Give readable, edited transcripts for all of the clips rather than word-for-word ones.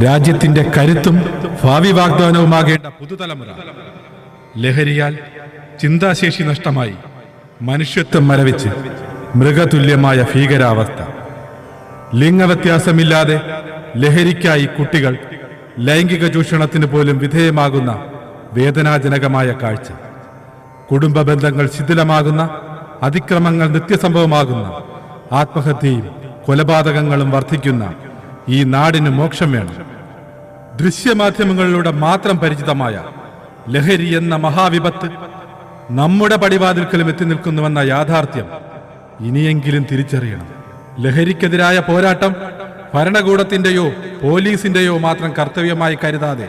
രാജ്യത്തിന്റെ കരുത്തും ഭാവി വാഗ്ദാനവുമാകേണ്ട പുതുതലമുറ ലഹരിയാൽ ചിന്താശേഷി നഷ്ടമായി മനുഷ്യത്വം മരവിച്ച് മൃഗതുല്യമായ ഭീകരാവസ്ഥ. ലിംഗവ്യത്യാസമില്ലാതെ ലഹരിക്കായി കുട്ടികൾ ലൈംഗിക ചൂഷണത്തിന് പോലും വിധേയമാകുന്ന വേദനാജനകമായ കാഴ്ച. കുടുംബ ബന്ധങ്ങൾ ശിഥിലമാകുന്ന, അതിക്രമങ്ങൾ നിത്യസംഭവമാകുന്ന, ആത്മഹത്യയും കൊലപാതകങ്ങളും വർദ്ധിക്കുന്ന ഈ നാടിന് മോക്ഷം വേണം. ദൃശ്യമാധ്യമങ്ങളിലൂടെ മാത്രം പരിചിതമായ ലഹരി എന്ന മഹാവിപത്ത് നമ്മുടെ പടിവാതിൽക്കലും എത്തി നിൽക്കുന്നുവെന്ന യാഥാർത്ഥ്യം ഇനിയെങ്കിലും തിരിച്ചറിയണം. ലഹരിക്കെതിരായ പോരാട്ടം ഭരണകൂടത്തിന്റെയോ പോലീസിന്റെയോ മാത്രം കർത്തവ്യമായി കരുതാതെ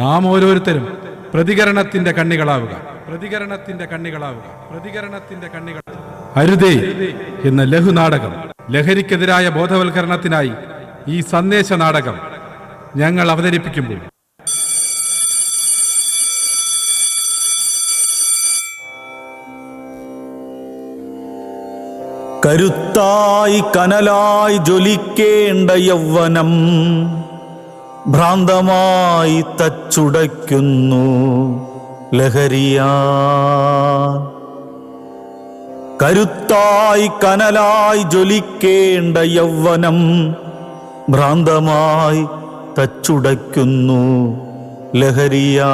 നാം ഓരോരുത്തരും പ്രതികരണത്തിന്റെ കണ്ണികളാവുക. അരുതേ എന്ന ലഘുനാടകം, ലഹരിക്കെതിരായ ബോധവൽക്കരണത്തിനായി ഈ സന്ദേശ നാടകം ഞങ്ങൾ അവതരിപ്പിക്കുമ്പോൾ കരുത്തായി കനലായി ജ്വലിക്കേണ്ട യൗവനം ഭ്രാന്തമായി തച്ചുടയ്ക്കുന്നു ലഹരിയാ. കരുത്തായി കനലായി ജ്വലിക്കേണ്ട യൗവനം ഭ്രാന്തമായി തച്ചുടയ്ക്കുന്നു ലഹരിയാ.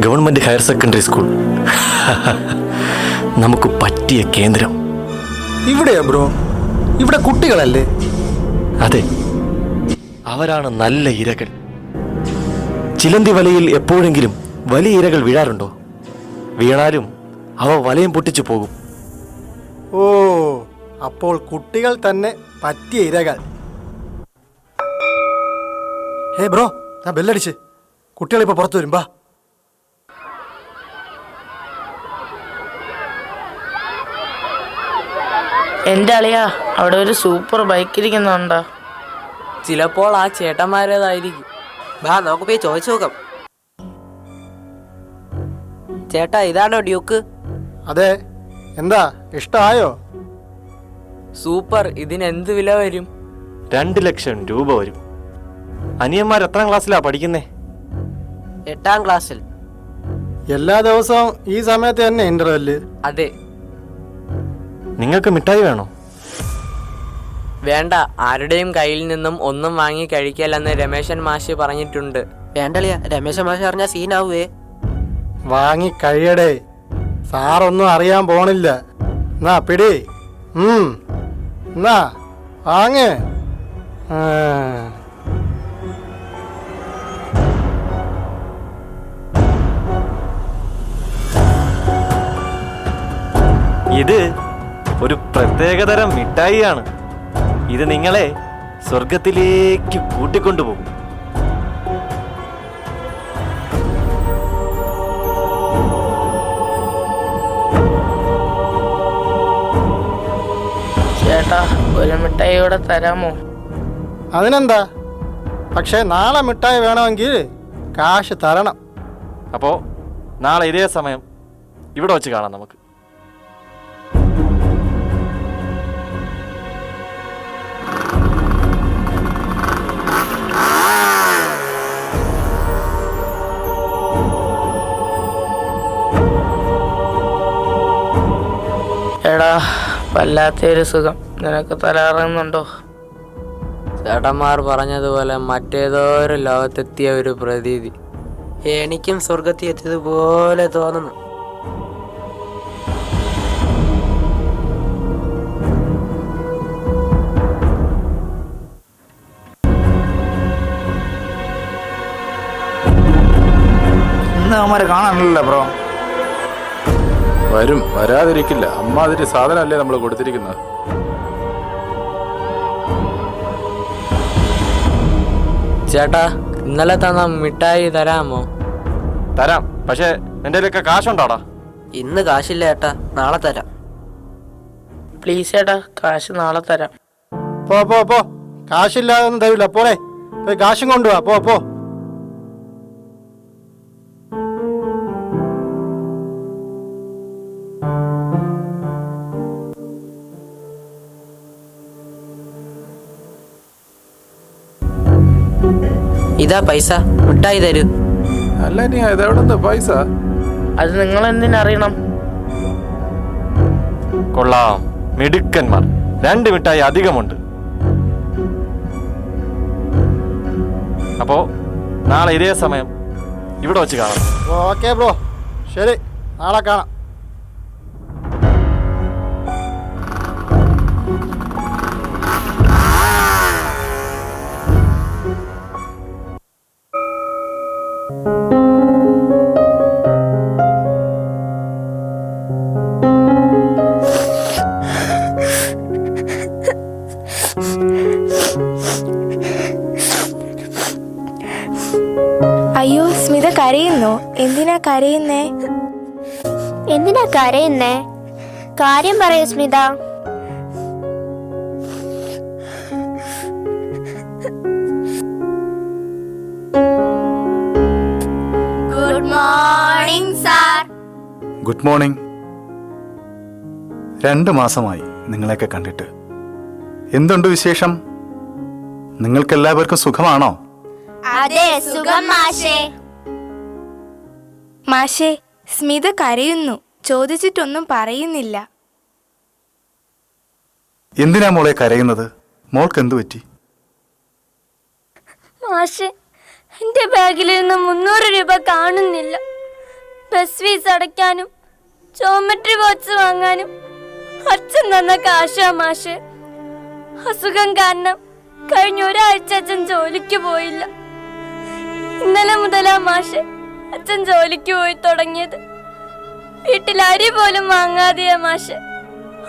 ഗവൺമെന്റ് ഹയർ സെക്കൻഡറി സ്കൂൾ നമുക്ക് പറ്റിയ കേന്ദ്രം. ഇവിടെയാ ബ്രോ? ഇവിടെ കുട്ടികളല്ലേ? അതെ, അവരാണ് നല്ല ഇരകൾ. ചിലന്തി വലയിൽ എപ്പോഴെങ്കിലും വലിയ ഇരകൾ വീഴാറുണ്ടോ? വീണാലും അവ വലയം പൊട്ടിച്ചു പോകും. ഓ, അപ്പോൾ കുട്ടികൾ തന്നെ പറ്റിയ ഇരകൾ. ഹേ ബ്രോ, ഞാൻ ബെല്ലടിച്ച്. കുട്ടികളിപ്പോ പുറത്തു വരും, ബാ. എന്റെ അളിയാ, അവിടെ ഒരു സൂപ്പർ ബൈക്ക് ഇരിക്കുന്നുണ്ടോ? ചിലപ്പോൾ ആ ചേട്ടന്മാരേതായിരിക്കും. ബാ, നമുക്ക് പോയി ചോദിച്ചു നോക്കാം. ചേട്ടാ, ഇതാണോ ഡ്യൂക്ക്? അതെ. എന്താ, ഇഷ്ടമായോ? സൂപ്പർ. ഇതിന് എന്ത് വില വരും? 2 ലക്ഷം രൂപ വരും. അനിയന്മാർ എത്രാം ക്ലാസ്സിലാ പഠിക്കുന്നേ? 8ാം ക്ലാസ്സിൽ. എല്ലാ ദിവസവും ഈ സമയത്ത് തന്നെ ഇന്റർവെല്ല്? അതെ. നിങ്ങൾക്ക് മിഠായി വേണോ? വേണ്ട, ആരുടെയും കയ്യിൽ നിന്നും ഒന്നും വാങ്ങി കഴിക്കല്ലെന്ന് രമേശൻ മാഷ് പറഞ്ഞിട്ടുണ്ട്. വേണ്ടളിയ, രമേശ മാഷ് അറിഞ്ഞാൽ സീനാവേ. വാങ്ങി കഴിയടേ, സാറൊന്നും അറിയാൻ പോണില്ല. എന്നാ പിടി. എന്നാ വാങ്ങ്. ഇത് ഒരു പ്രത്യേകതരം മിഠായിയാണ്. ഇത് നിങ്ങളെ സ്വർഗത്തിലേക്ക് കൂട്ടിക്കൊണ്ടുപോകും. ചേട്ടാ, ഒരു മിഠായി കൂടെ തരാമോ? അതിനെന്താ, പക്ഷെ നാളെ മിഠായി വേണമെങ്കിൽ കാശ് തരണം. അപ്പോ നാളെ ഇതേ സമയം ഇവിടെ വെച്ച് കാണാം നമുക്ക്. എടാ, വല്ലാത്തൊരു സുഖം. നിനക്ക് തരാറുന്നുണ്ടോ? ചേട്ടന്മാർ പറഞ്ഞതുപോലെ മറ്റേതോ ഒരു ലോകത്തെത്തിയ ഒരു പ്രതീതി. എനിക്കും സ്വർഗത്തിൽ എത്തിയതുപോലെ തോന്നുന്നു. ഇന്ന് അവന്മാരെ കാണാനല്ലോ ബ്രോ. വരും, വരാതിരിക്കില്ല. അമ്മാതിരി സാധനമല്ലേ നമ്മൾ കൊടുത്തിരിക്കുന്നത്. ചേട്ടാ, ഇന്നലെ തന്ന മിഠായി തരാമോ? തരാം, പക്ഷേ എൻ്റെ കയ്യിലൊക്കെ കാശുണ്ടോടാ? ഇന്ന് കാശില്ല ഏട്ടാ, നാളെ തരാം. പ്ലീസ് ചേട്ടാ, കാശ് നാളെ തരാം. പോ പോ പോ, കാശില്ലാതെ ഒന്നും തരില്ല. പോരെ, പോയി കാശും കൊണ്ടുപോവാ. പോ പോ. ഇതാ പൈസ, മിഠായി തരൂ. അല്ല നീ ഇതെവിടെ പൈസ? അത് നിങ്ങൾ എന്തിനറിയണം? കൊള്ളാം, മിടുക്കന്മാർ. 2 മിഠായി അധികമുണ്ട്. അപ്പോ നാളെ ഇതേ സമയം ഇവിടെ വെച്ച് കാണാം. ഓക്കെ ബ്രോ, ശരി, നാളെ കാണാം. അയ്യോ, സ്മിത കരയുന്നു. എന്തിനാ കരയുന്നേ? എന്തിനാ കരയുന്നേ? കാര്യം പറയൂ Smitha. Good morning sir. Good morning. 2 മാസമായി നിങ്ങളെയൊക്കെ കണ്ടിട്ട്. എന്തുണ്ട് വിശേഷം? നിങ്ങൾക്കെല്ലാവർക്കും സുഖമാണോ? അതെ, സുഖം മാഷേ. മാഷേ, സ്മിത കരയുന്നു. ചോദിച്ചിട്ടൊന്നും പറയുന്നില്ല. എന്തിനാ മോളെ കരയുന്നത്? മോൾക്ക് എന്തു പറ്റി? മാഷേ, എന്റെ ബാഗിൽ നിന്ന് 300 രൂപ കാണുന്നില്ല. ബസ് ഫീസ് അടയ്ക്കാനും ജോമെട്രി ബോക്സ് വാങ്ങാനും അച്ഛൻ തന്ന കാശാ മാഷേ. അസുഖം കാരണം കഴിഞ്ഞ ഒരാഴ്ച അച്ഛൻ ജോലിക്ക് പോയില്ല. ഇന്നലെ മുതലാ മാഷെ അച്ഛൻ ജോലിക്ക് പോയി തുടങ്ങിയത്. വീട്ടിൽ അരി പോലും വാങ്ങാതെയാ മാഷെ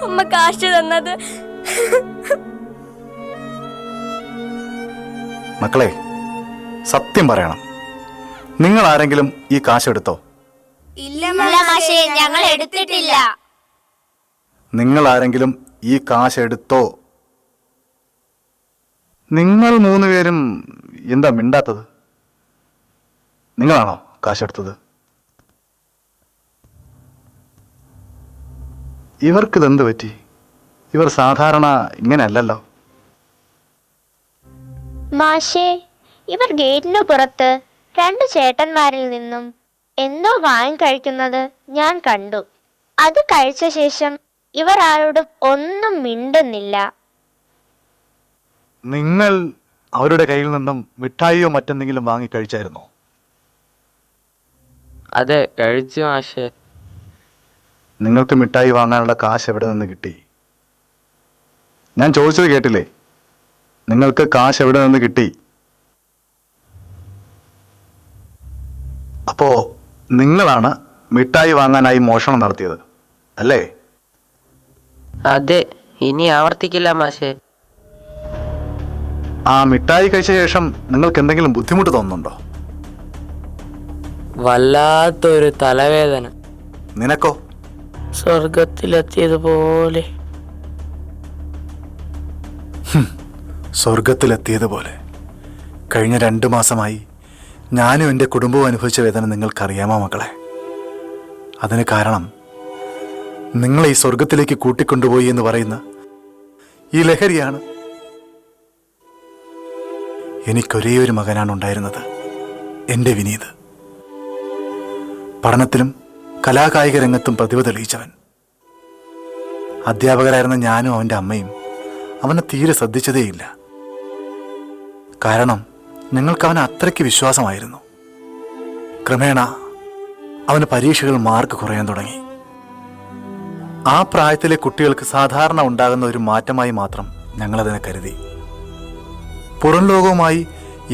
അമ്മ കാശ് തന്നത്. മക്കളെ, സത്യം പറയണം, നിങ്ങൾ ആരെങ്കിലും ഈ കാശ് എടുത്തോ? ഇല്ല മാഷെ, ഞങ്ങൾ എടുത്തിട്ടില്ല. നിങ്ങൾ ആരെങ്കിലും ഈ കാശ് എടുത്തോ? നിങ്ങൾ 3 പേരും എന്താ മിണ്ടാത്തത്? നിങ്ങളാണോ കാശെടുത്തത്? ഇവർക്കിതെന്ത് പറ്റി? ഇവർ സാധാരണ ഇങ്ങനെയല്ലല്ലോ. മാഷേ, ഇവർ ഗേറ്റിന് പുറത്ത് 2 ചേട്ടന്മാരിൽ നിന്നും എന്തോ വാങ്ങിക്കഴിക്കുന്നത് ഞാൻ കണ്ടു. അത് കഴിച്ച ശേഷം ഇവർ ആരോടും ഒന്നും മിണ്ടുന്നില്ല. നിങ്ങൾ അവരുടെ കയ്യിൽ നിന്നും മിഠായിയോ മറ്റെന്തെങ്കിലും വാങ്ങി കഴിച്ചായിരുന്നോ? അതെ, കഴിച്ചു മാഷേ. നിങ്ങൾക്ക് മിഠായി വാങ്ങാനുള്ള കാശ് എവിടെ നിന്ന് കിട്ടി? ഞാൻ ചോദിച്ചത് കേട്ടില്ലേ? നിങ്ങൾക്ക് കാശ് എവിടെ നിന്ന് കിട്ടി? അപ്പോ നിങ്ങളാണ് മിഠായി വാങ്ങാനായി മോഷണം നടത്തിയത് അല്ലേ? അതെ, ഇനി ആവർത്തിക്കില്ല മാഷേ. ആ മിഠായി കഴിച്ച ശേഷം നിങ്ങൾക്ക് എന്തെങ്കിലും ബുദ്ധിമുട്ട് തോന്നുന്നുണ്ടോ? വല്ലാത്തൊരു തലവേദന. നിനക്കോ? സ്വർഗത്തിലെത്തിയതുപോലെ. സ്വർഗത്തിലെത്തിയതുപോലെ. കഴിഞ്ഞ 2 മാസമായി ഞാനും എൻ്റെ കുടുംബവും അനുഭവിച്ച വേദന നിങ്ങൾക്കറിയാമോ മക്കളെ? അതിന് കാരണം നിങ്ങളെ ഈ സ്വർഗത്തിലേക്ക് കൂട്ടിക്കൊണ്ടുപോയി എന്ന് പറയുന്ന ഈ ലഹരിയാണ്. എനിക്കൊരേ ഒരു മകനാണ് ഉണ്ടായിരുന്നത്, എൻ്റെ വിനീത്. പഠനത്തിലും കലാകായിക രംഗത്തും പ്രതിഭ തെളിയിച്ചവൻ. അധ്യാപകരായിരുന്ന ഞാനും അവൻ്റെ അമ്മയും അവനെ തീരെ ശ്രദ്ധിച്ചതേയില്ല. കാരണം ഞങ്ങൾക്ക് അവനെ അത്രയ്ക്ക് വിശ്വാസമായിരുന്നു. ക്രമേണ അവന് പരീക്ഷകൾ മാർക്ക് കുറയാൻ തുടങ്ങി. ആ പ്രായത്തിലെ കുട്ടികൾക്ക് സാധാരണ ഉണ്ടാകുന്ന ഒരു മാറ്റമായി മാത്രം ഞങ്ങളതിനെ കരുതി. പുറം ലോകവുമായി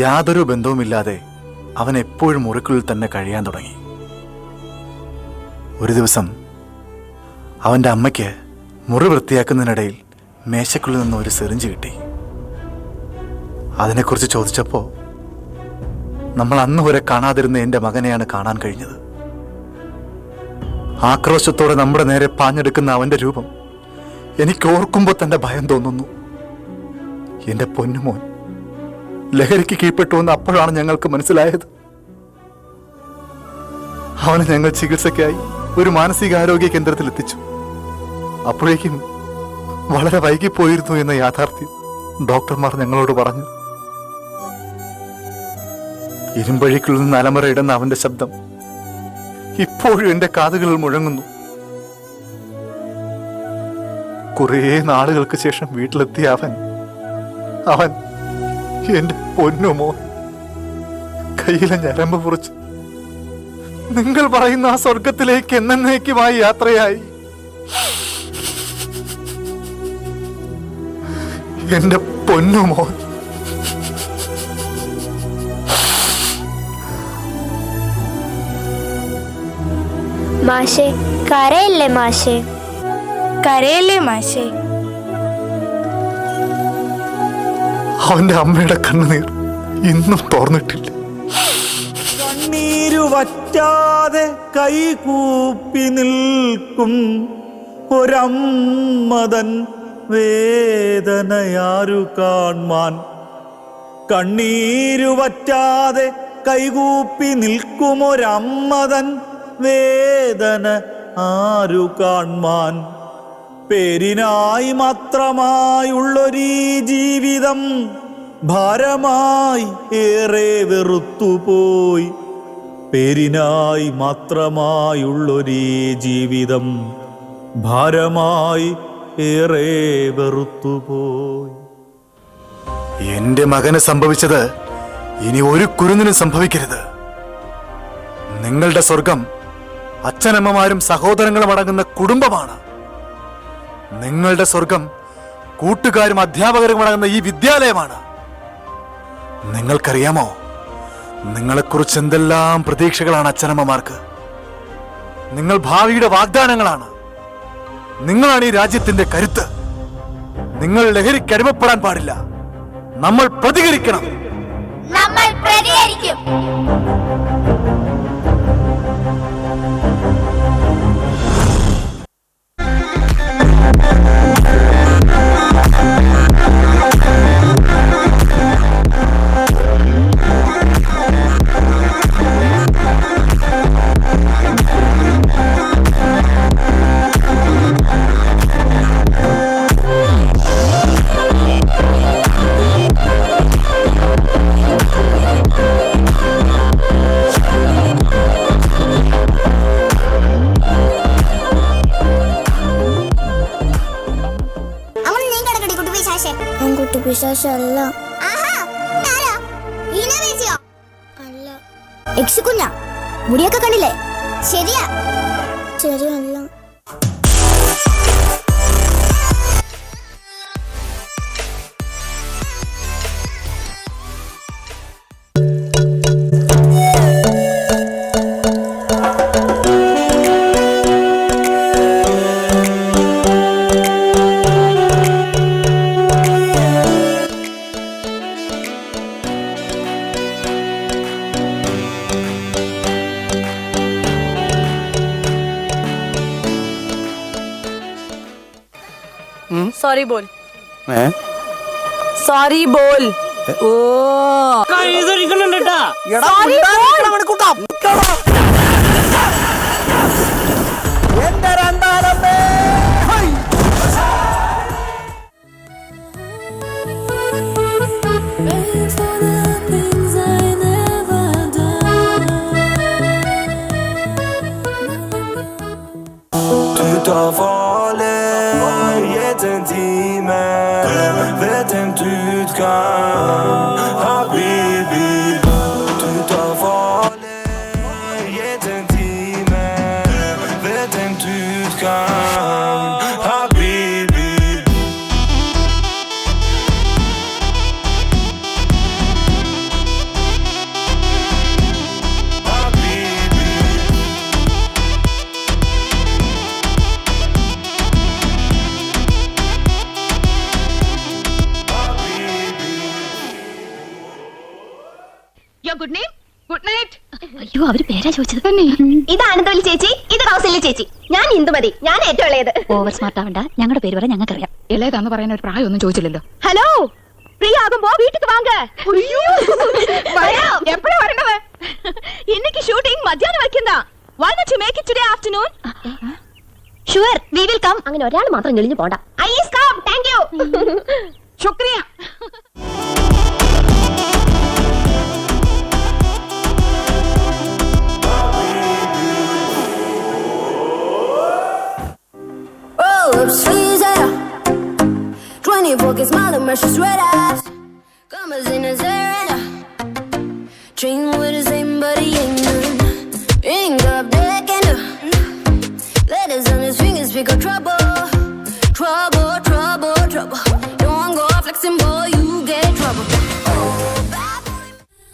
യാതൊരു ബന്ധവുമില്ലാതെ അവൻ എപ്പോഴും മുറിക്കുള്ളിൽ തന്നെ കഴിയാൻ തുടങ്ങി. ഒരു ദിവസം അവൻ്റെ അമ്മയ്ക്ക് മുറി വൃത്തിയാക്കുന്നതിനിടയിൽ മേശയ്ക്കുള്ളിൽ നിന്ന് ഒരു സിറിഞ്ച് കിട്ടി. അതിനെക്കുറിച്ച് ചോദിച്ചപ്പോൾ നമ്മൾ അന്ന് വരെ കാണാതിരുന്ന എൻ്റെ മകനെയാണ് കാണാൻ കഴിഞ്ഞത്. ആക്രോശത്തോടെ നമ്മുടെ നേരെ പാഞ്ഞെടുക്കുന്ന അവൻ്റെ രൂപം എനിക്ക് ഓർക്കുമ്പോൾ തന്നെ ഭയം തോന്നുന്നു. എൻ്റെ പൊന്നുമോൻ ലഹരിക്ക് കീഴ്പ്പെട്ടു എന്ന് അപ്പോഴാണ് ഞങ്ങൾക്ക് മനസ്സിലായത്. അവനെ ഞങ്ങൾ ചികിത്സയ്ക്കായി ഒരു മാനസികാരോഗ്യ കേന്ദ്രത്തിൽ എത്തിച്ചു. അപ്പോഴേക്കും വളരെ വൈകിപ്പോയിരുന്നു എന്ന യാഥാർത്ഥ്യം ഡോക്ടർമാർ ഞങ്ങളോട് പറഞ്ഞു. ഇരുമ്പഴിക്കുള്ളിൽ നിന്ന് അലമുറയിടുന്ന അവന്റെ ശബ്ദം ഇപ്പോഴും എന്റെ കാതുകളിൽ മുഴങ്ങുന്നു. കുറേ നാളുകൾക്ക് ശേഷം വീട്ടിലെത്തിയ അവൻ എന്റെ പൊന്നുമോ കയ്യിലെ ഞരമ്പ് മുറിച്ച് നിങ്ങൾ പറയുന്ന ആ സ്വർഗത്തിലേക്ക് എന്നേക്കുമായി യാത്രയായി. എന്റെ പൊന്നുമോ. മാഷേ, കരയല്ലേ മാഷേ, കരയല്ലേ മാഷേ. അവന്റെ അമ്മയുടെ കണ്ണുനീർ ഇന്നും തോർന്നിട്ടില്ല. കണ്ണീരുവറ്റാതെ കൈകൂപ്പി നിൽക്കും ഒരമ്മതൻ വേദനയാരു കാൺമാൻ. കണ്ണീരുവറ്റാതെ കൈകൂപ്പി നിൽക്കുമൊരമ്മതൻ വേദന ആരു കാൺമാൻ. പേരിനായി മാത്രമായുള്ളൊരീ ജീവിതം ഭാരമായി ഏറെ വെറുത്തുപോയി. പേരിനായി മാത്രമായുള്ളൊരീ ജീവിതം ഭാരമായി ഏറെ വെറുത്തുപോയി. എന്റെ മകന് സംഭവിച്ചത് ഇനി ഒരു കുരുന്നിനും സംഭവിക്കരുത്. നിങ്ങളുടെ സ്വർഗം അച്ഛനമ്മമാരും സഹോദരങ്ങളും അടങ്ങുന്ന കുടുംബമാണ്. നിങ്ങളുടെ സ്വർഗം കൂട്ടുകാരും അധ്യാപകരും അടങ്ങുന്ന ഈ വിദ്യാലയമാണ്. നിങ്ങൾക്കറിയാമോ, നിങ്ങളെക്കുറിച്ച് എന്തെല്ലാം പ്രതീക്ഷകളാണ് അച്ഛനമ്മമാർക്ക്. നിങ്ങൾ ഭാവിയുടെ വാഗ്ദാനങ്ങളാണ്. നിങ്ങളാണ് ഈ രാജ്യത്തിന്റെ കരുത്ത്. നിങ്ങൾ ലഹരിക്ക് അടിമപ്പെടാൻ പാടില്ല. നമ്മൾ പ്രതികരിക്കണം. നമ്മൾ പ്രതികരിക്കും. പിശാശല്ല. കുഞ്ഞ മുടിയൊക്കെ കണ്ടില്ലേ? ശരിയാ, ശരിയല്ല. सॉरी बोल, सॉरी बोल. ओ അയ്യോ, അവര് പേരാ ചോദിച്ചത്. ഇത് ആനന്ദവല്ലി ചേച്ചി, ഇത് കൗസല്യ ചേച്ചി. ഞാൻ ഇന്ദുമതി, ഞാൻ ഏറ്റവും ഇളയത്. ഓവർ സ്മാർട്ട് ആവണ്ട, ഞങ്ങളുടെ പേര് വരെ ഞങ്ങൾക്കറിയാം. ഇളയതാന്ന് പറയുന്ന ഒരു പ്രായം ഒന്നും ചോദിച്ചില്ലല്ലോ. ഹലോ, ഫ്രീ ആകുമ്പോ വീട്ടിക്ക് വാങ്ക. എപ്പോഴാ വരണത്? ഇന്നേക്ക് ഷൂട്ടിംഗ് മധ്യാഹ്നം വയ്ക്കുന്ന. Why not you make it today afternoon? Sure, we will come. അങ്ങനെ ഒരാൾ മാത്രം ഞെളിഞ്ഞു പോണ്ട. I is come. Thank you. ശുക്രിയ. roll up sleeves at her. 24 kids smiling, precious red eyes. Commas in his hair and a dream with the same, but he ain't none. Ring up deck and letters on his fingers, speak of trouble. Trouble, trouble, trouble. Don't go flexing, boy, you get trouble.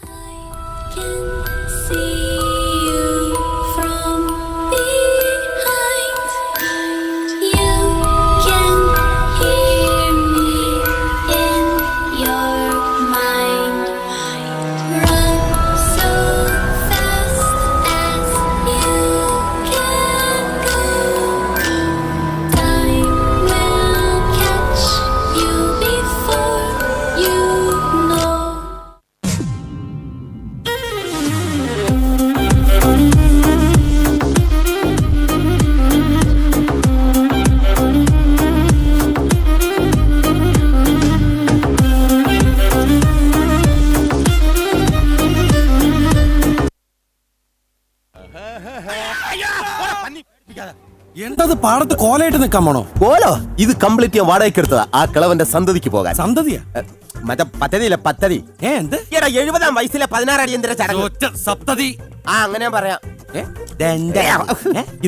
I can see you from behind. You can hear me in your mind. Run so fast as you can go. Time will catch you before you know. എന്തത് പാടത്ത് കോലയിട്ട് നിൽക്കാൻ പോണോ? കോലോ? ഇത് complete ഞാൻ വാടകയ്ക്ക് എടുത്തതാ ആ കിളവന്റെ സന്തതിക്ക് പോകാൻ. സന്തതിയാ? മറ്റേ പദ്ധതിയില്ല പദ്ധതി. എന്ത്? എടാ 70-ാം വയസ്സിലെ 16 അടിയന്തര ചടങ്ങ്. ഒറ്റ സപ്തതി. ആ അങ്ങനെ പറയാം.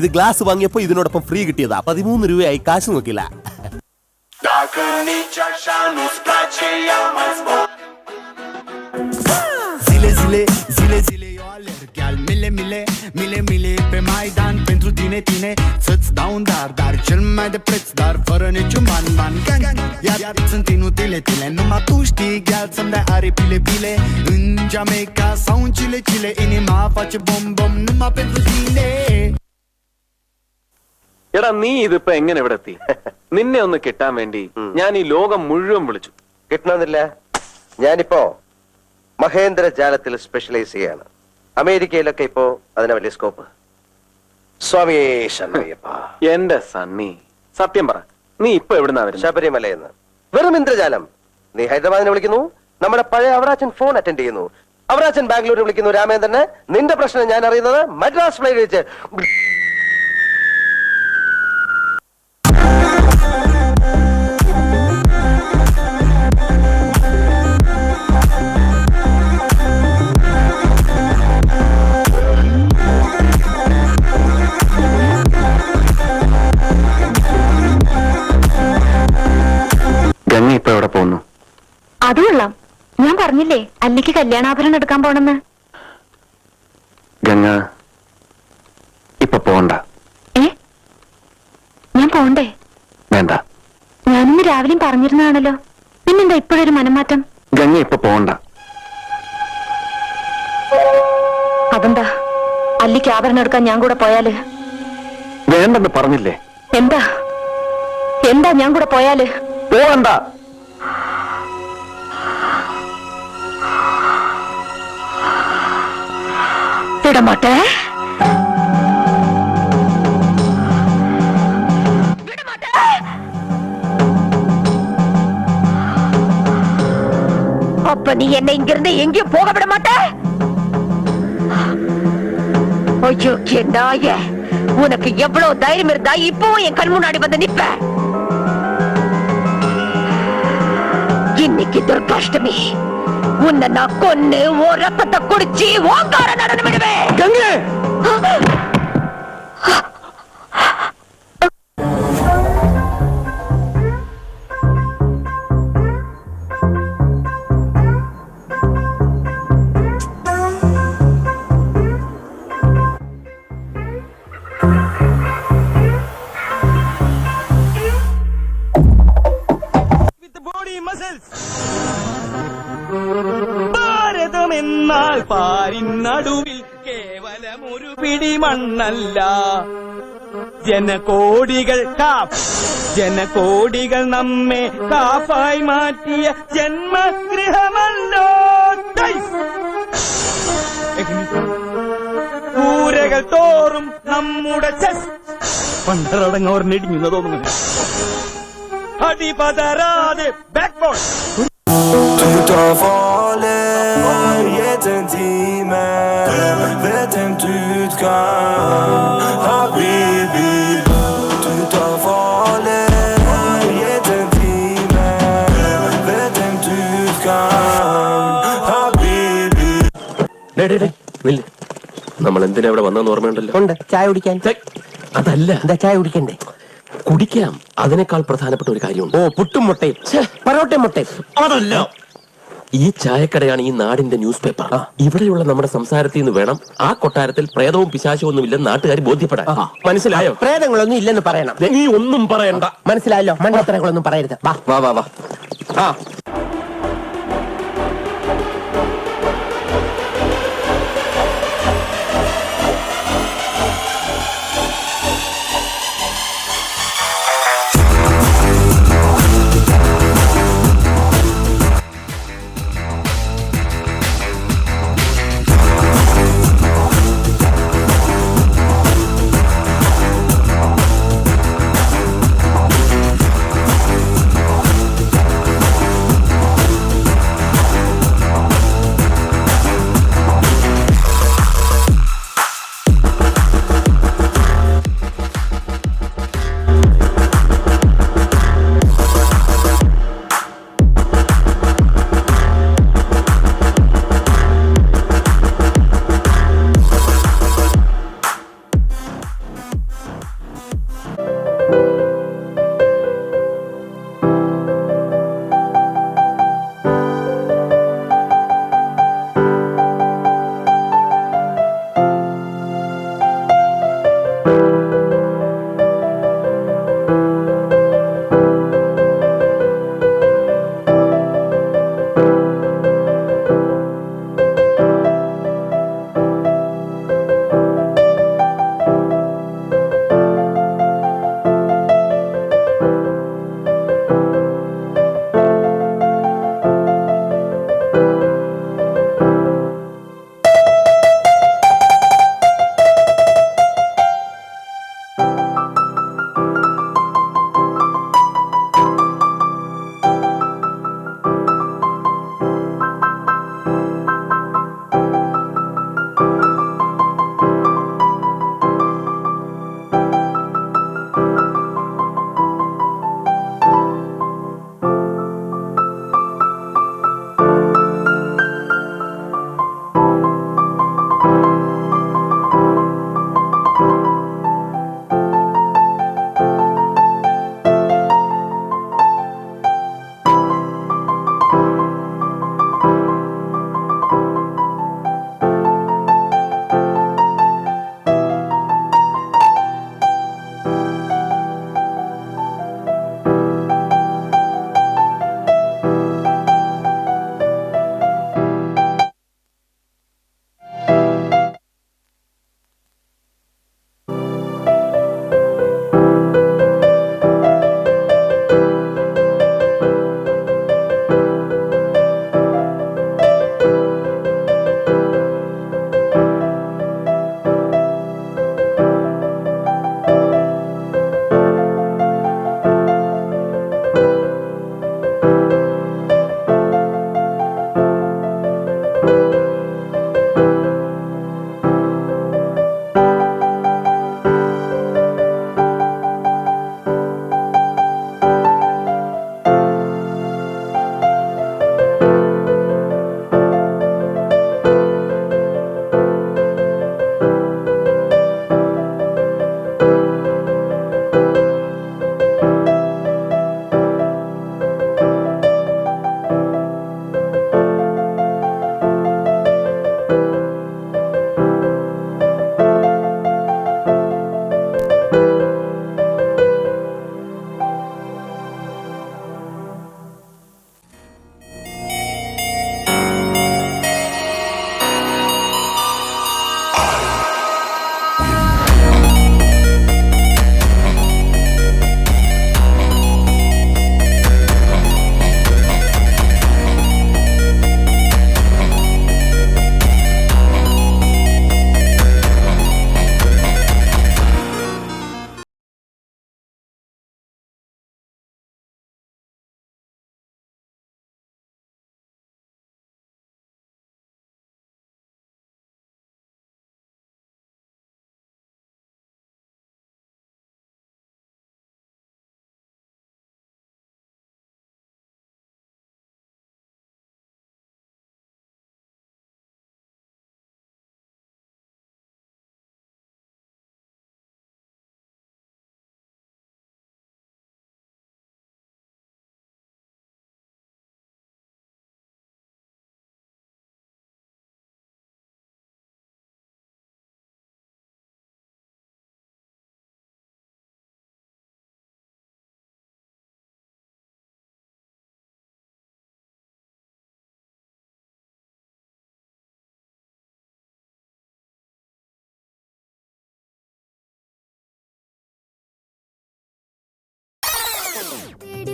ഇത് ഗ്ലാസ് വാങ്ങിയപ്പോ ഇതിനോടൊപ്പം ഫ്രീ കിട്ടിയതാ. 13 രൂപയായി, കാശ് നോക്കില്ല. Gel mile mile mile mile pe Maidan pentru tine tine să-ți dau un dar cel mai de preț dar fără niciun ban iar sunt inutile tine numai tu știi gheal să-mi dai aripile pile în Jamaica sau în Chile inima face bom bom numai pentru tine. എടാ നീ ഇതിപ്പോ എങ്ങനെ ഇവിടെ എത്തി? നിന്നെ ഒന്ന് കിട്ടാൻ വേണ്ടി ഞാൻ ഈ ലോകം മുഴുവൻ വിളിച്ചു. കിട്ടണമെന്നില്ല. ഞാനിപ്പോ മഹേന്ദ്ര ജാലത്തിൽ സ്പെഷ്യലൈസ് ചെയ്യാണ്. അമേരിക്കയിലൊക്കെ ഇപ്പോ അതിന് വലിയ സ്കോപ്പ്. സ്വാമിയേ ശരണയ്യപ്പ. എന്റെ സണ്ണി സത്യം പറ, നീ ഇപ്പൊ എവിടുന്നാ വരുന്നത്? ശബരിമലയെന്ന്. വെറും ഇന്ദ്രജാലം. നീ ഹൈദരാബാദിനെ വിളിക്കുന്നു, നമ്മുടെ പഴയ അവറാച്ചൻ ഫോൺ അറ്റൻഡ് ചെയ്യുന്നു. അവറാച്ചൻ ബാംഗ്ലൂരിൽ വിളിക്കുന്നു രാമേന്ദ്രനെ. നിന്റെ പ്രശ്നം ഞാൻ അറിയുന്നത് മദ്രാസ് ഫ്ലൈറ്റ് വെച്ച്. ഗംഗ ഇപ്പൊ എവിടെ പോകുന്നു? അത് കൊള്ളാം. ഞാൻ പറഞ്ഞില്ലേ അല്ലിക്ക് കല്യാണാഭരണം എടുക്കാൻ പോണെന്ന്. ഗംഗ ഇപ്പൊ പോണ്ട. ഞാൻ പോണ്ടേ? വേണ്ട. ഞാനിന്ന് രാവിലെയും പറഞ്ഞിരുന്നതാണല്ലോ, പിന്നെന്താ ഇപ്പോഴൊരു മനംമാറ്റം? ഗംഗ ഇപ്പൊ പോണ്ട. അതെന്താ? അല്ലിക്ക് ആഭരണം എടുക്കാൻ ഞാൻ കൂടെ പോയാല്? വേണ്ടെന്ന് പറഞ്ഞില്ലേ? എന്താ എന്താ ഞാൻ കൂടെ പോയാല്? പോകണ്ട. വിടമാട്ടെ. அப்ப நீ என்னை இங்கிருந்து எங்கேயும் போக விட மாட்டே? ஐயோ நாய, உனக்கு எவ்வளவு தைரியம் இருந்தா இப்பவும் என் கண் முன்னாடி வந்து நிப்ப? இன்னைக்கு துர்காஷ்டமி, உன்னை நான் கொன்னு ஓ ரத்தத்தை குடிச்சு ஓங்கார நடனம் விடுவேன். ഭാരതമെന്നാൽ പാരിൻ നടുവിൽ കേവലം ഒരു പിടി മണ്ണല്ല, ജനകോടികൾ നമ്മെ കാപ്പായി മാറ്റിയ ജന്മഗൃഹമല്ലോ. കൂരകൾ തോറും നമ്മുടെ പണ്ടടങ്ങോർന്നിടിഞ്ഞു തോന്നുന്നു. അടിപതരാതെ backbone. Tout en voler, jest intime, vedem tutkan, habibi. Tout en voler. നമ്മൾ എന്തിനാ ഇവിടെ വന്നെന്ന് ഓർമ്മയുണ്ടല്ലോ? ഉണ്ട്, ചായ കുടിക്കാൻ. അതല്ല, എന്താ ചായ കുടിക്കണ്ടേ? കുടിക്കാം. അതിനേക്കാൾ പ്രധാനപ്പെട്ട ഒരു കാര്യമുണ്ട്. ഓ, പുട്ടും മുട്ടയും, പൊറോട്ടയും മുട്ടയും. അതല്ല, ഈ ചായക്കടയാണ് ഈ നാടിന്റെ ന്യൂസ് പേപ്പർ. ഇവിടെയുള്ള നമ്മുടെ സംസാരത്തിൽ നിന്ന് വേണം ആ കൊട്ടാരത്തിൽ പ്രേതവും പിശാചവും ഒന്നും ഇല്ലെന്ന് നാട്ടുകാർ ബോധ്യപ്പെടാൻ. മനസ്സിലായോ? പ്രേതങ്ങളൊന്നും ഇല്ലെന്ന് പറയണം. നീ ഒന്നും പറയണ്ട. മനസ്സിലായല്ലോ? മണ്ടത്തരങ്ങളൊന്നും പറയരുത്. വാ വാ വാ വാ. ആ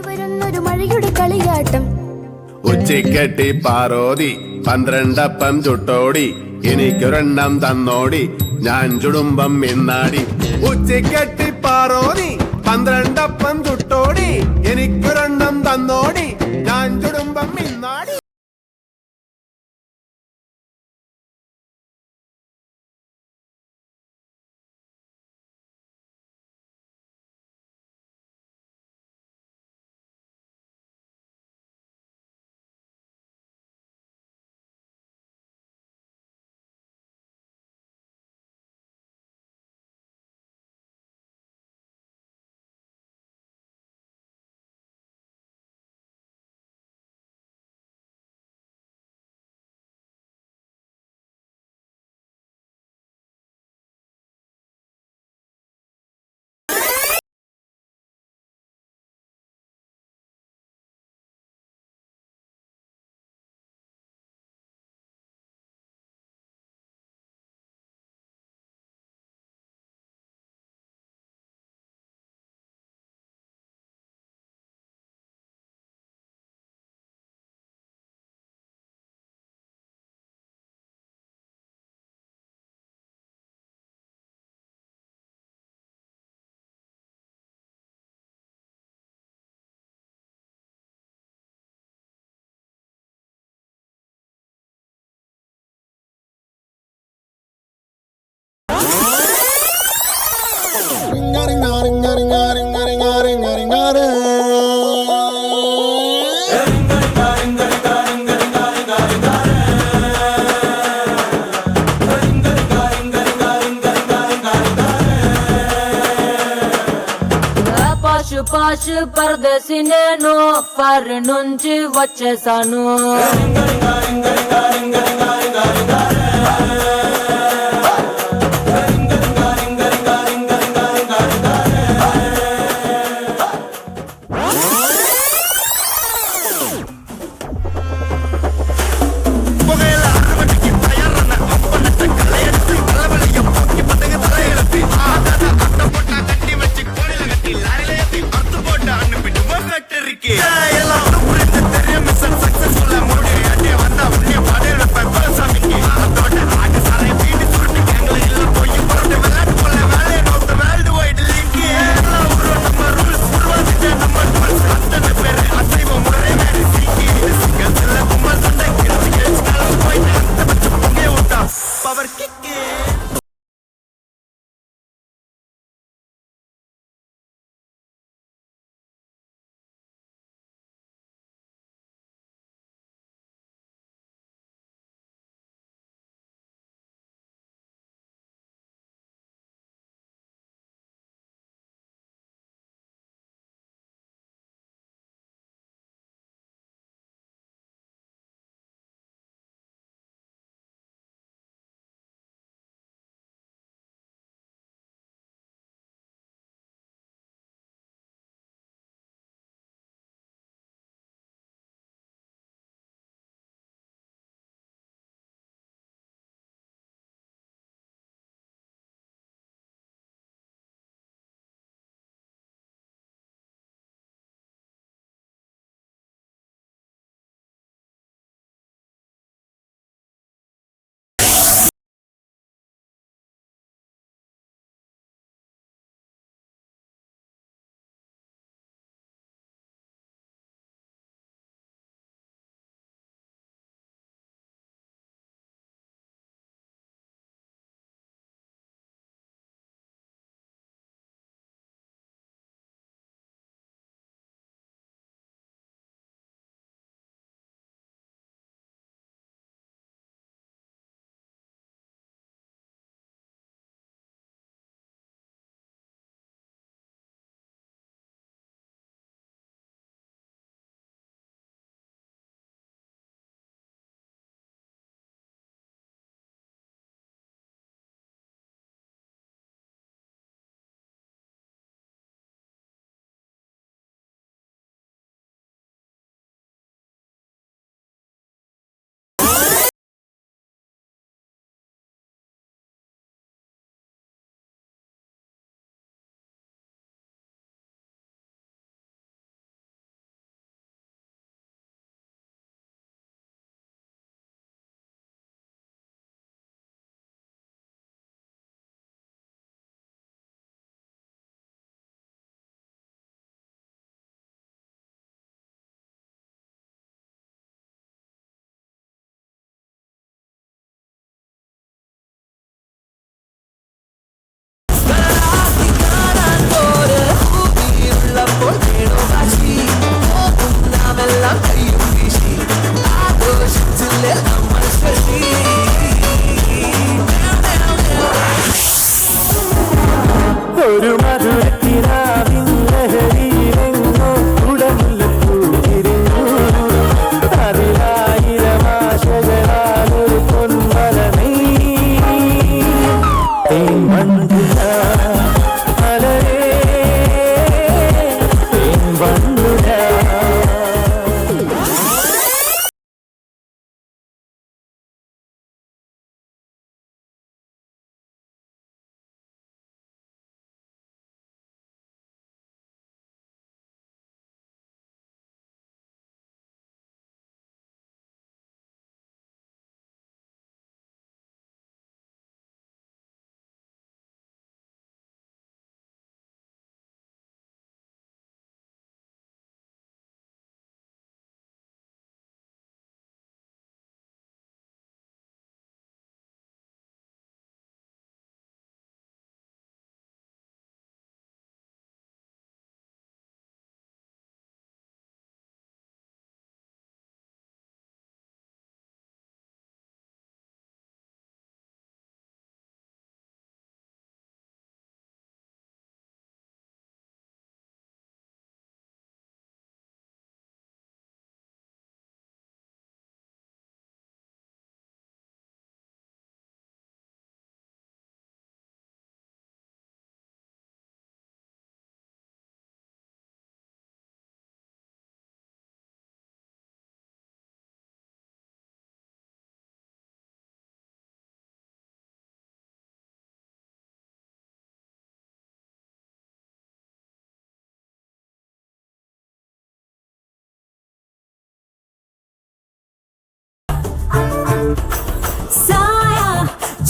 വരുന്നൊരു മഴയുടെ കളിയാട്ടം ഉച്ചക്കെട്ടി പാറോതി 12 അപ്പം ചുട്ടോടി എനിക്കൊരെണ്ണം തന്നോടി ഞാൻ ചുടുമ്പം മിന്നാടി ഉച്ചക്കെട്ടി പാറോതി 12 അപ്പം ചുട്ടോടി എനിക്കൊരെണ്ണം തന്നോടി ഞാൻ ചുടുമ്പം മിന്നാടി. పాషు పరదేశి నేను ఫర్ నుంచి వచ్చేసాను எல்லாம் புரிந்து தெரியும் சக்சஸ்ஃபுல்லா மூடி அடி வந்தா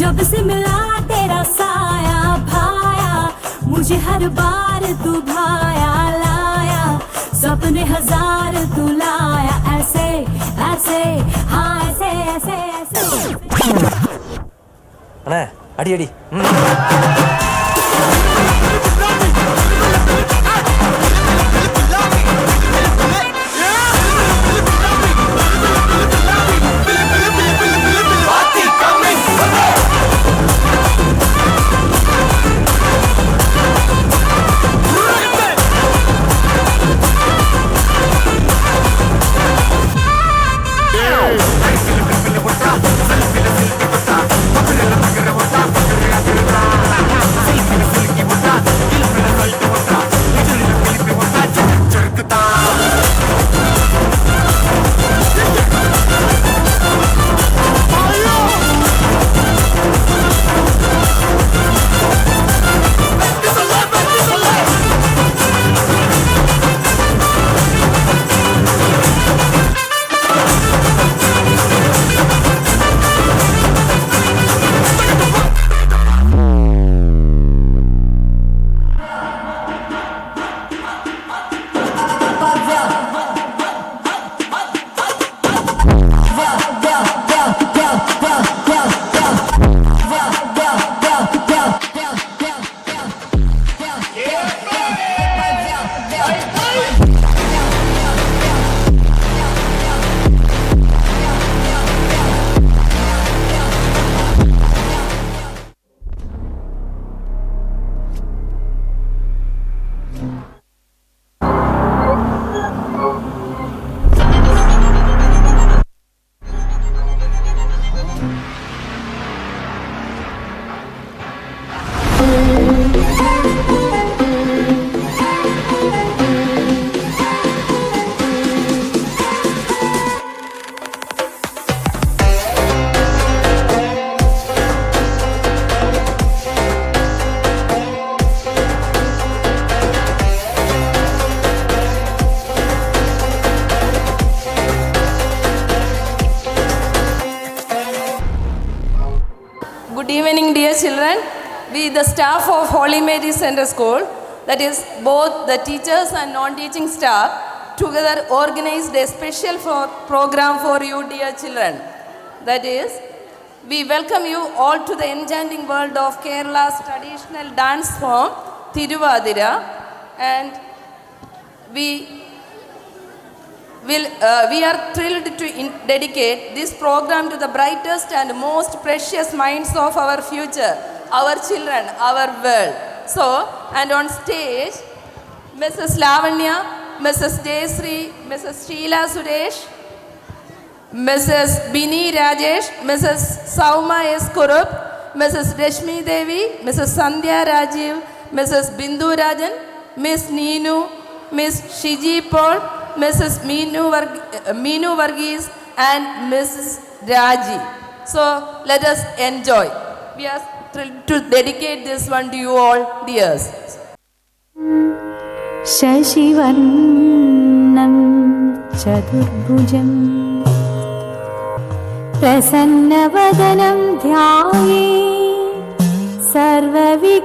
जब से मिला तेरा साया भाया, मुझे हर बार तू भाया लाया, सपने हजार तू लाया, ऐसे ऐसे हाँ ऐसे ऐसे ऐसे। अरे अड़ी अड़ी Good evening, dear children. We, the staff of Holy Mary Center School, that is both the teachers and non-teaching staff, together organized a special program for you, dear children. That is, we welcome you all to the enchanting world of Kerala's traditional dance form, Thiruvadira, and we are thrilled to dedicate this program to the brightest and most precious minds of our future, our children, our world. So, and on stage, Mrs. Lavanya, Mrs. Jayasri, Mrs. Sheila Suresh, Mrs. Bini Rajesh, Mrs. Sauma S. Kurup, Mrs. Rashmi Devi, Mrs. Sandhya Rajiv, Mrs. Bindu Rajan, Miss Neenu, Miss Shiji Paul, Mrs. Meenu Varghese and Mrs. Raji. So let us enjoy. We are thrilled to dedicate this one to you all, dears. शशिवर्णं चतुर्भुजं प्रसन्नवदनं ध्यायेत् सर्वविघ्नोपशान्तये।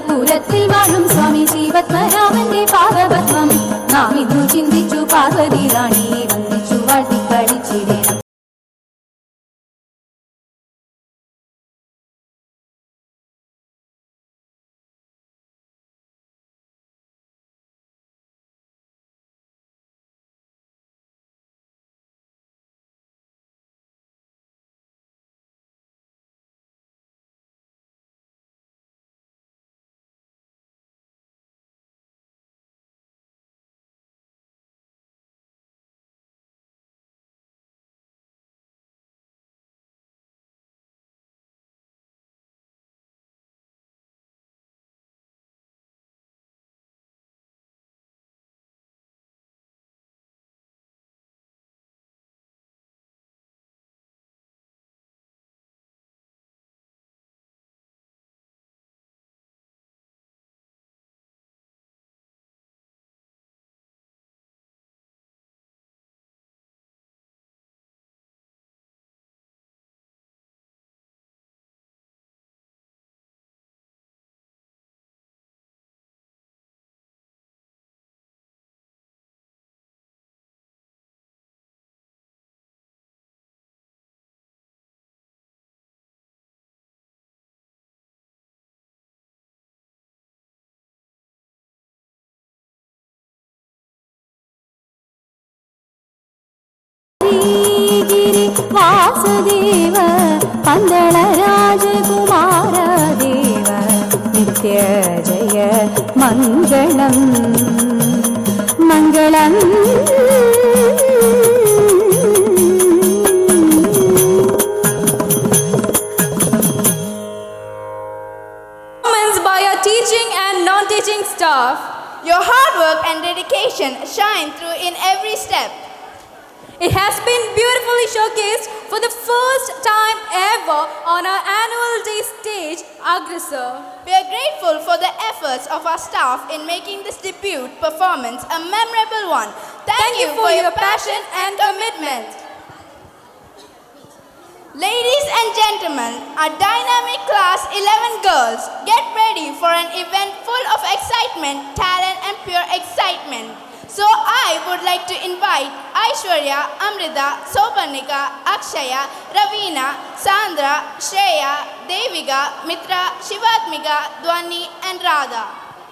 അന്തപുരത്തിൽ വാഴും സ്വാമി ശ്രീപത്മരാമന്റെ പാദപത്മം നാം ഇന്നു ചിന്തിച്ചു പാർവതി റാണിയെ വന്ദിച്ചു വാഴ്ത്തി കളിച്ചിടേണം. വാസുദേവ പന്തള രാജകുമാര ദേവ നിത്യ ജയ മംഗളം മംഗളം. By your teaching and non-teaching staff, your hard work and dedication shine through in every step. It has been beautifully showcased for the first time ever on our annual day stage, Aggressor. We are grateful for the efforts of our staff in making this debut performance a memorable one. Thank you for your passion and commitment. Ladies and gentlemen, our dynamic class 11 girls, get ready for an event full of excitement, talent and pure excitement. So I would like to invite Aishwarya, Amrita, Sopanika, Akshaya, Ravina, Sandra, Shreya, Devika, Mitra, Shivatmika, Dwani and Radha.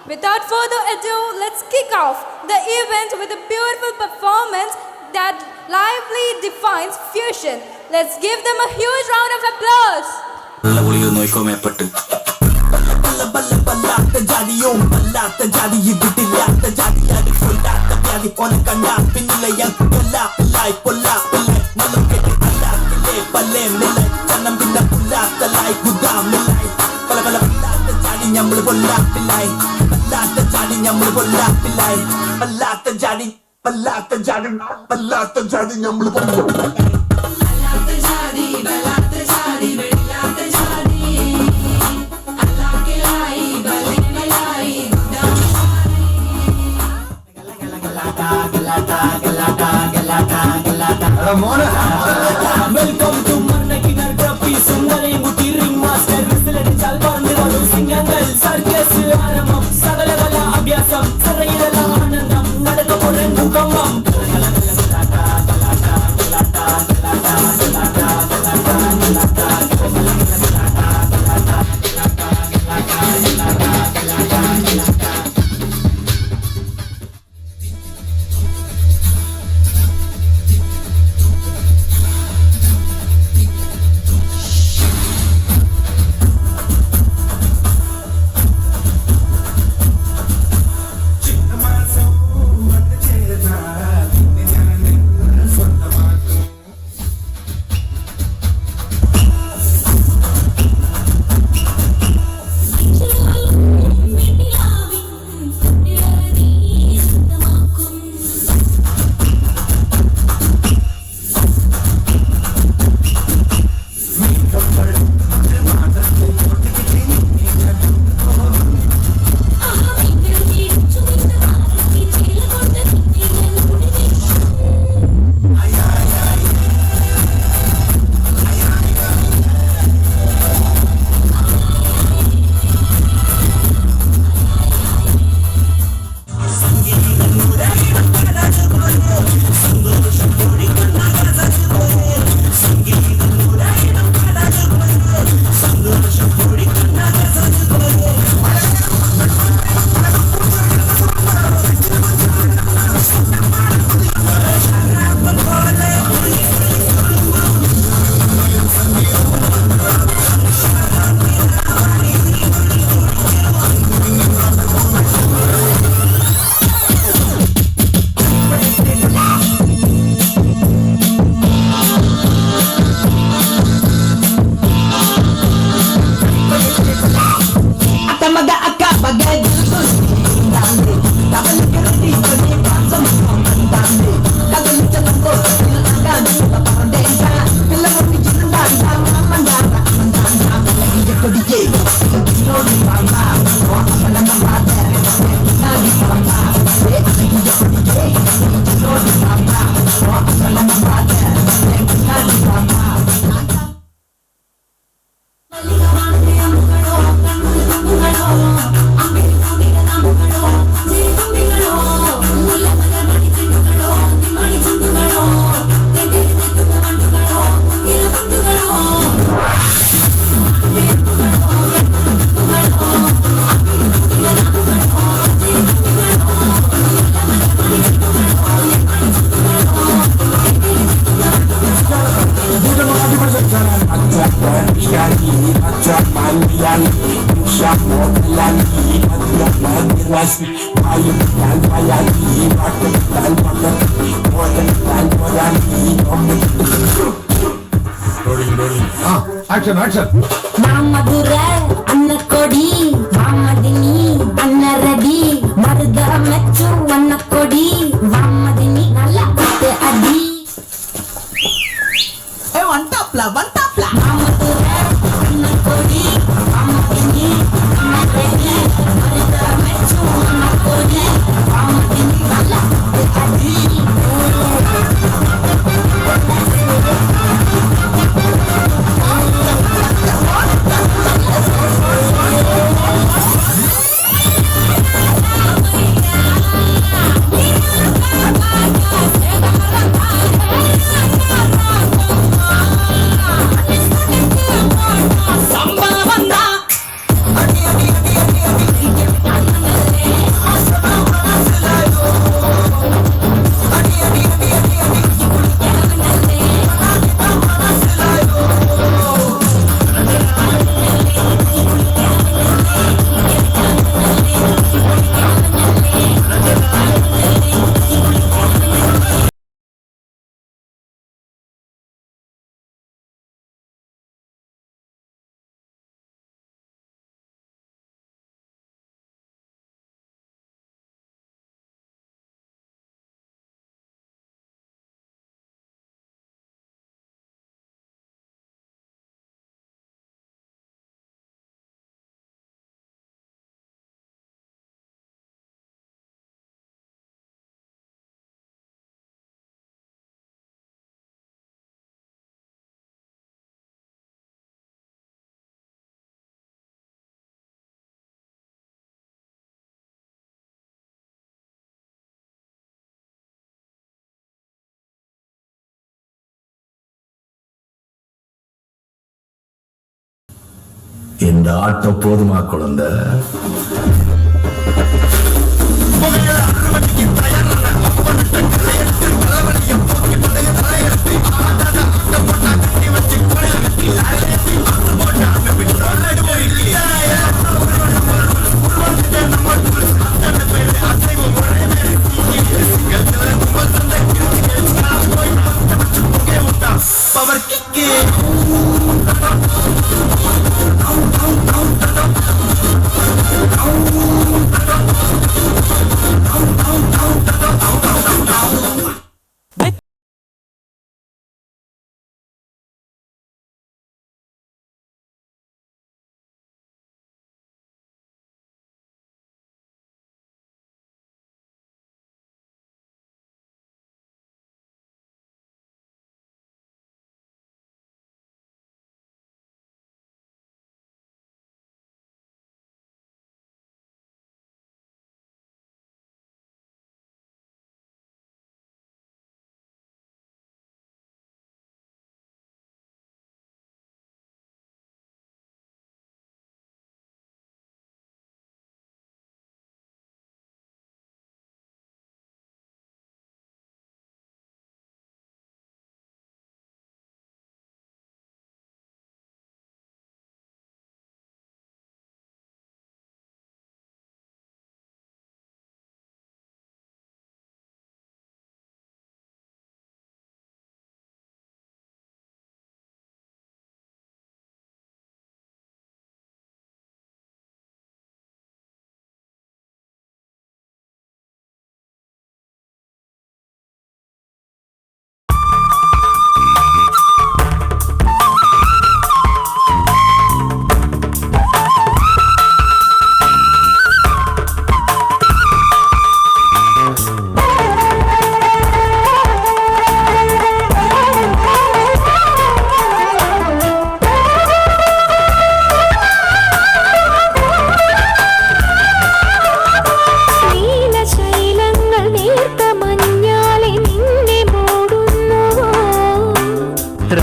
Without further ado, let's kick off the event with a beautiful performance that lively defines fusion. Let's give them a huge round of applause. Welcome to Marnakinar Grappy Sundari Muti Ring Master Visilati Chalparni Valu Singangal Circus Aramam Sagalagala Abhyasam Sarayala Anandam Nadakamuren Mukamam மாமதுர அன்ன கொடி மாமதினி அன்ன ready மருத மெச்சு அன்ன கொடி மாமதினி நல்லா குத்து அடி வண்டாப்ல மாமதுர அன்ன கொடி மாமதினி அன்ன ரெடி மருத மெச்சு அன்ன கொடி மாமதினி நல்லா குத்து அடி இந்த ஆட்டம் போதுமா குழந்தை?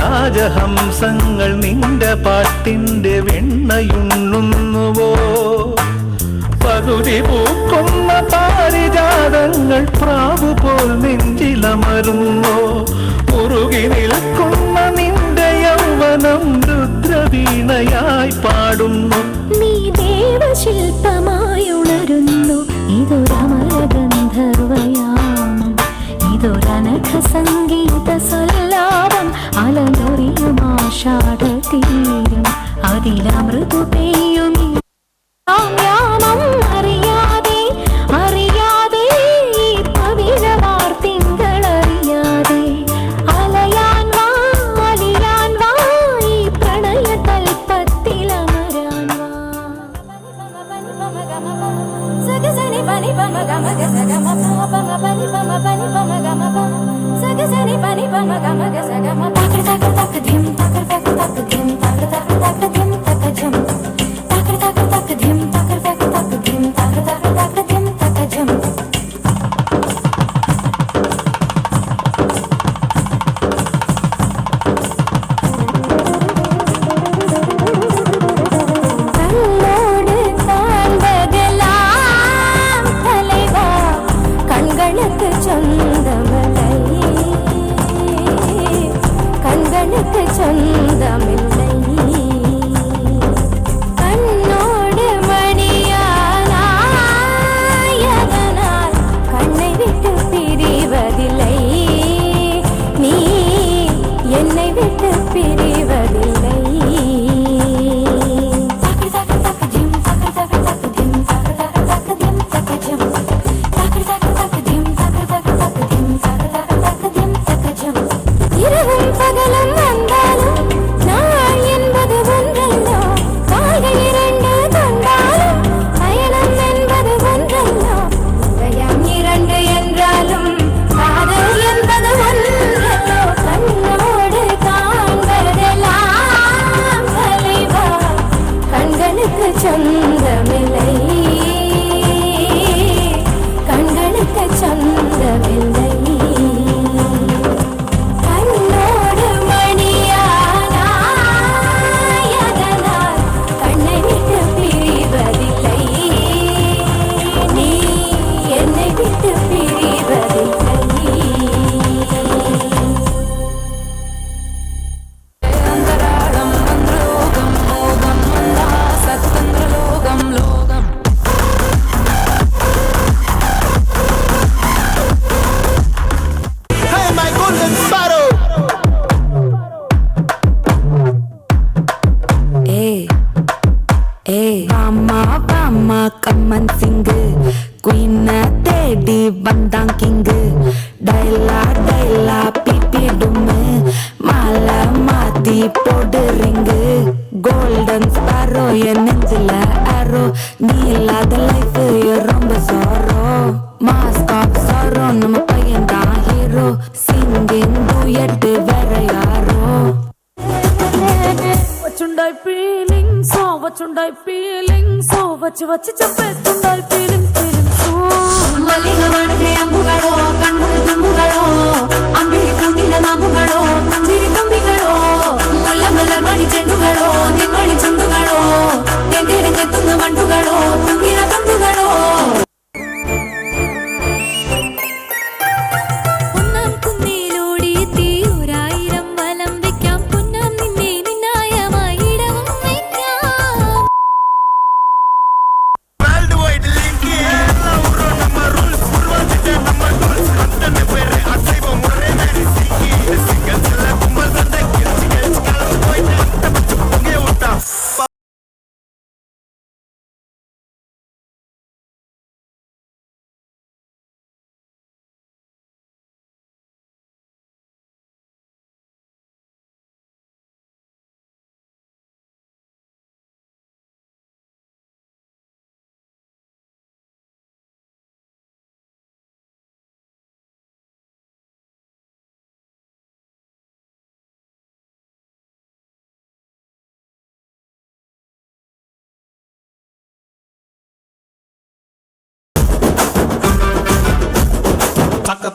രാജഹംസങ്ങൾ നിന്റെ പാട്ടിന്റെ വെണ്ണയുണ്ണുന്നുവോ? പകുതി പൂക്കുന്ന പാരിജാതങ്ങൾ പ്രാവു പോൽ നെഞ്ചിലമരുന്നോ? മുറുകി നിൽക്കുന്ന നിന്റെ യൗവനം രുദ്രവീണയായി പാടുന്നു. നീ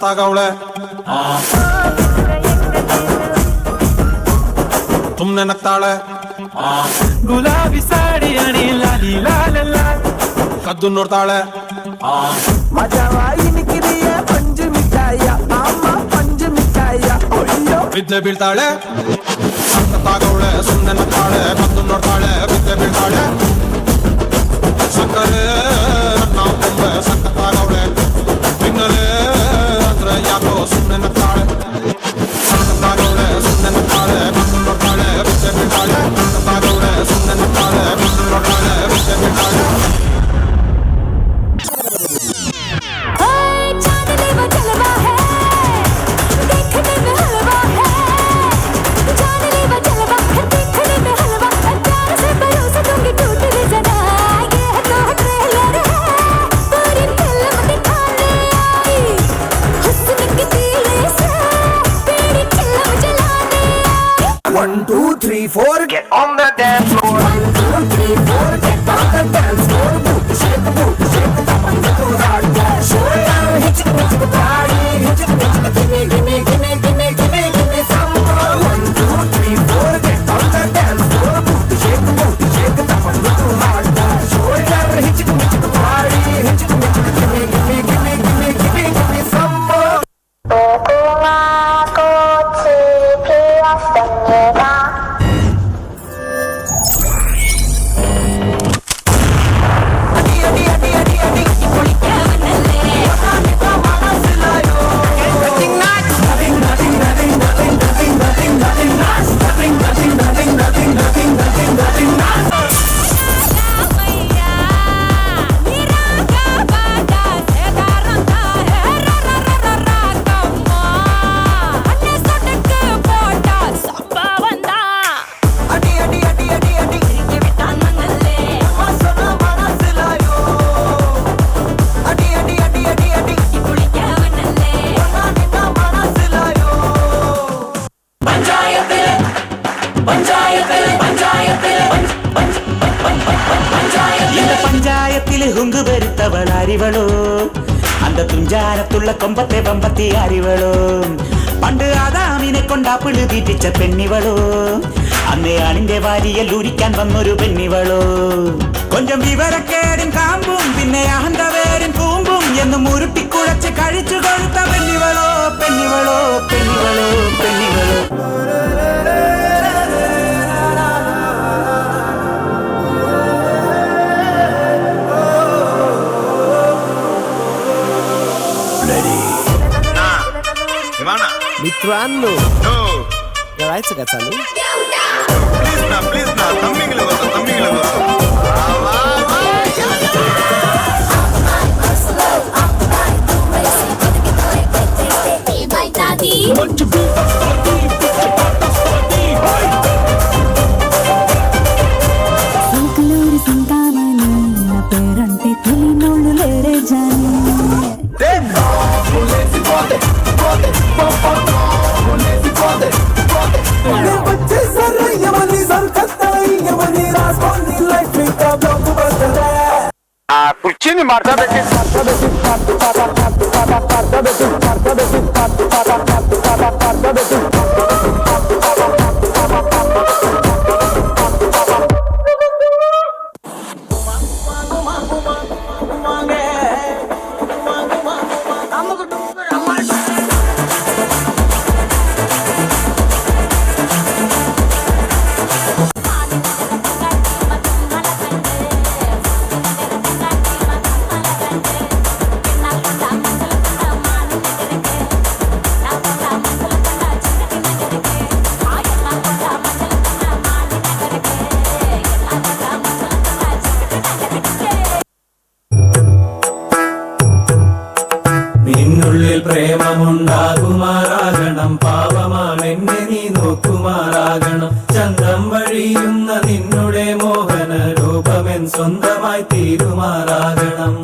ताकवळे तुमने नकताळे गुलाबी साडी आणि लाली लाल लाल कद्दू नोरताळे माझ्या वाईन किरिया पंज मिठाया आमा पंज मिठाया बिद्ले बीಳ್ತಾಳೆ ताकवळे सुमने नकताळे कद्दू नोरताಳೆ बिद्ले बीಳ್ತಾಳೆ सकरे ನಾವು ತುಂಬೆ ಸಕ್ಕತ್ತಾಗವಳೆ ಬಿನ್ನಲೆ ಅಂದ್ರೆ ಯಾಕೋ ಸುಮ್ಮನೆ ನಕ್ತಾಳೆ ಸಕ್ಕತ್ತಾಗವಳೆ ಸುಮ್ಮನೆ ನಕ್ತಾಳೆ ಕದ್ದು ನೋಡ್ತಾಳೆ ಬಿಚ್ಚೆ ಬಿಡ್ತಾಳೆ ಸಕ್ಕತ್ತಾಗವಳೆ ಸುಮ್ಮನೆ ನಕ್ತಾಳೆ ಕದ್ದು ನೋಡ್ತಾಳೆ ಬಿಚ್ಚೆ ಬಿಡ್ತಾಳೆ टूट துணியில ஹுங்கு பெருத்தவள் அறிவளோ அந்த துஞ்சாரத்துள்ள கொம்பத்தை பம்பத்தி அறிவளோ പണ്ട് ആദാമിനെ കൊണ്ടാപ്പിള് തീറ്റിച്ച പെണ്ണിവളോ അന്നേ അണിന്റെ വാരിയൽ ഊരിക്കാൻ വന്നൊരു പെണ്ണിവളോ കൊഞ്ചം വിവരക്കേടിൻ കാമ്പും പിന്നെ അഹന്തവേരിൻ കൂമ്പും എന്നും ഉരുട്ടിക്കുഴച്ച് കഴിച്ചു കൊഴുത്ത പെണ്ണിവളോ പെണ്ണിവളോ പെണ്ണിവളോ പെണ്ണിവളോ मित्रांनो करायचं का चालू प्लीज ना तम्मीकडे बघतो పేరంటే తెలియనోళ్ళు లేరే జాని ಕುರ್ಚಿನಿ ಮಾಡ್ತಾ നിന്നുള്ളിൽ പ്രേമമുണ്ടാകുമാറാകണം പാവമാണെന്നെ നീ നോക്കുമാറാകണം ചന്തം വഴിയുന്ന നിന്നുടെ മോഹന രൂപമെൻ സ്വന്തമായി തീരുമാറാകണം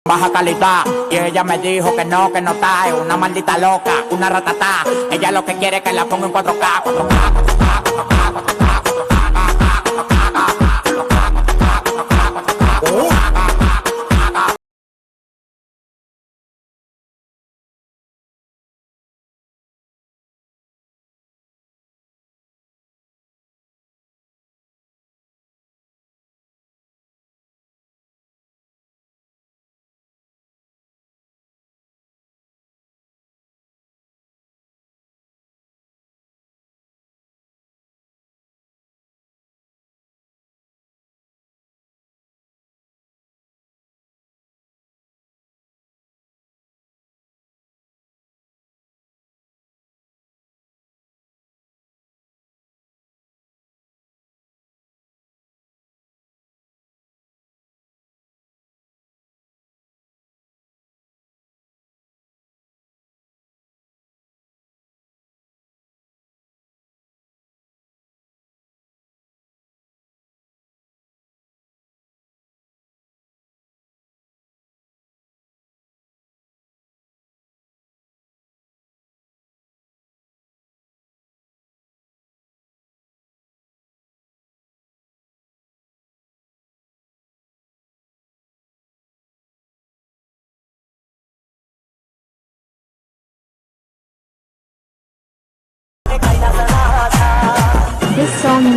baja calidad y ella me dijo que no está, es una maldita loca, una ratata, ella lo que quiere es que la ponga en 4K, 4K, 4K, 4K, 4K.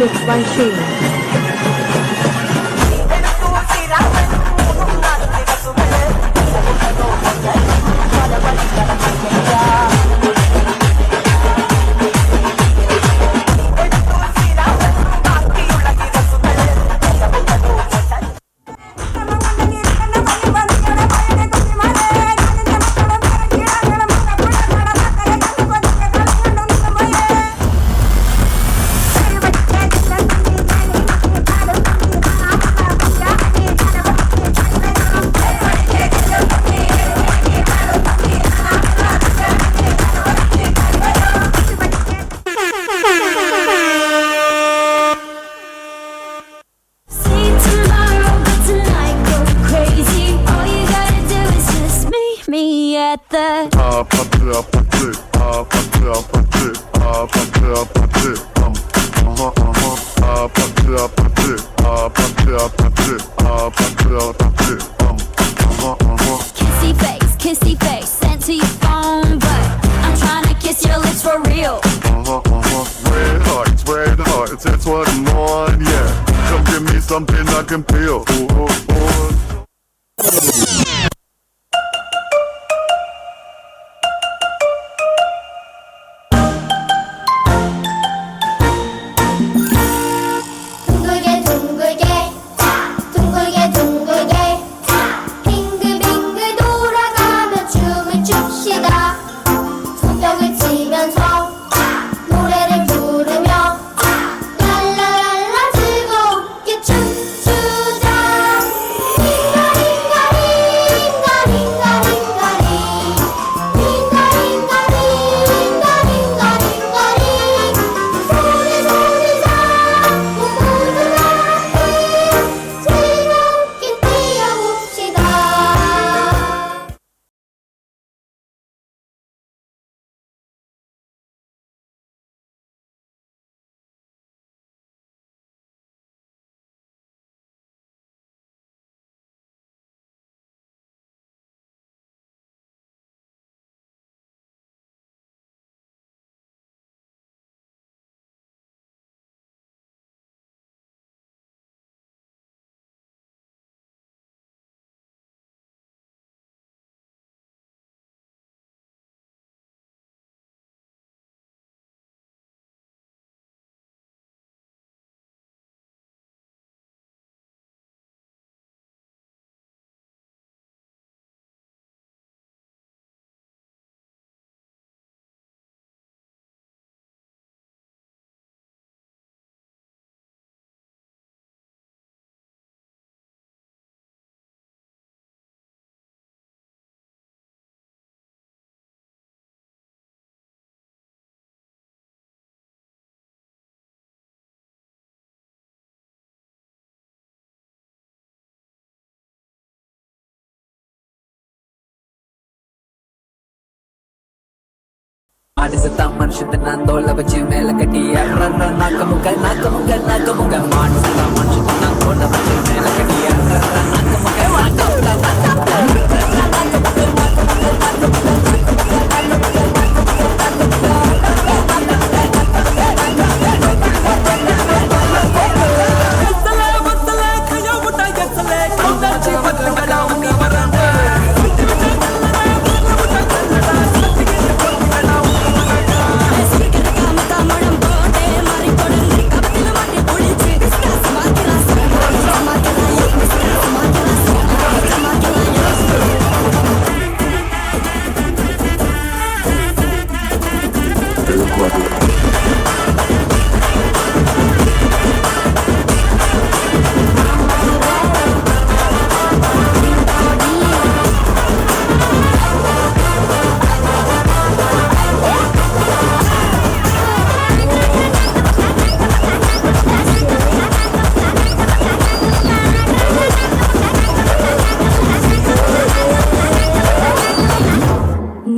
mixed by Shane. Kissy face, sent to your phone, but I'm trying to kiss your lips for real. Red hearts, that's what I'm on, yeah. Come give me something I can feel. Ooh, ooh, ooh. Adisata manshitana dola bachi mela kati arra nakamuka nakamuka nakamuka manshitana manshitana dola bachi mela kati arra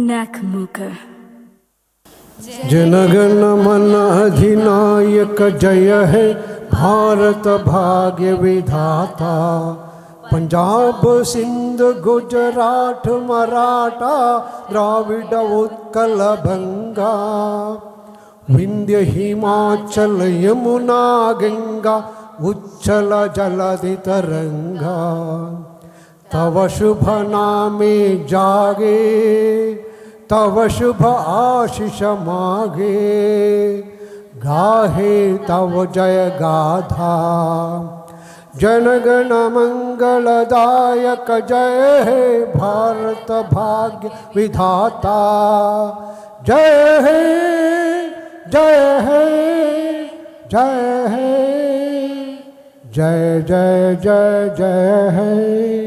nakamuka जनगण मन अधिनायक जय है भारत भाग्य विधाता पंजाब सिंध गुजरात मराठा द्राविड उत्कल बंगा विंध्य हिमाचल यमुना गंगा उच्छल जलधि तरंगा तव शुभ नामे जागे तव शुभ आशीष मागे गाहे तव जय गाथा जनगण मंगलदायक जय हे भारत भाग्य विधाता जय हे जय हे जय हे जय जय जय जय हे